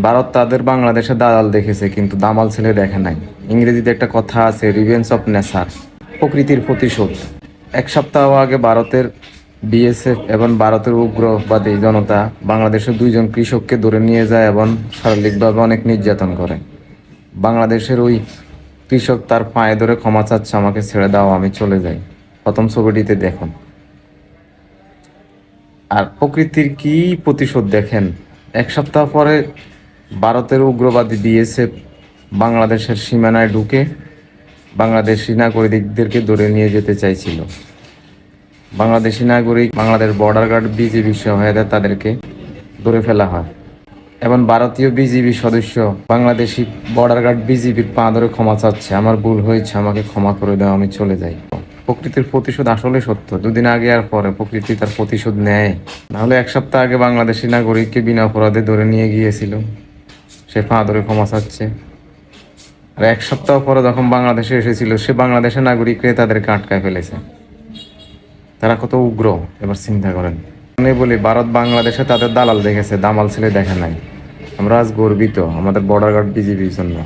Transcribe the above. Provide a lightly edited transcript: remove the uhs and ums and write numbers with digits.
ভারত তাদের বাংলাদেশে দালাল দেখেছে, কিন্তু দামাল ছেলে দেখে নাই। ইংরেজিতে একটা কথা আছে, রিভেঞ্জ অফ নেচার, প্রকৃতির প্রতিশোধ। এক সপ্তাহ আগে ভারতের বিএসএফ এবং ভারতের উগ্রবাদী জনতা বাংলাদেশের দুইজন কৃষককে ধরে নিয়ে যায় এবং শারীরিকভাবে অনেক নির্যাতন করে। বাংলাদেশের ওই কৃষক তার পায়ে ধরে ক্ষমা চাচ্ছে, আমাকে ছেড়ে দাও, আমি চলে যাই। প্রথম ছবিটিতে দেখুন। আর প্রকৃতির কি প্রতিশোধ দেখেন। এক সপ্তাহ পরে ভারতের উগ্রবাদী বিএসএফ বাংলাদেশের সীমানায় ঢুকে বাংলাদেশি নাগরিকদেরকে ধরে নিয়ে যেতে চাইছিল। বাংলাদেশি নাগরিক, বাংলাদেশ বর্ডার গার্ড, বিজিবি সহায়তায় তাদেরকে ধরে ফেলা হয় এবং ভারতীয় বিজিবি সদস্য বাংলাদেশি বর্ডার গার্ড বিজিবির পা ধরে ক্ষমা চাচ্ছে, আমার ভুল হয়েছে, আমাকে ক্ষমা করে দাও, আমি চলে যাই। প্রকৃতির প্রতিশোধ আসলে সত্য। দুদিন আগে আর পরে প্রকৃতি তার প্রতিশোধ নেয়। নাহলে এক সপ্তাহ আগে বাংলাদেশি নাগরিককে বিনা অপরাধে ধরে নিয়ে গিয়েছিল, সে পা ধরে ক্ষমা চাচ্ছে। আর এক সপ্তাহ পরে যখন বাংলাদেশে এসেছিল, সে বাংলাদেশের নাগরিকরে তাদেরকে আটকায় ফেলেছে। তারা কত উগ্র, এবার চিন্তা করেন। আমি বলি, ভারত বাংলাদেশে তাদের দালাল দেখেছে, দামাল ছেলে দেখে নাই। আমরা আজ গর্বিত আমাদের বর্ডার গার্ড বিজিবির জন্য।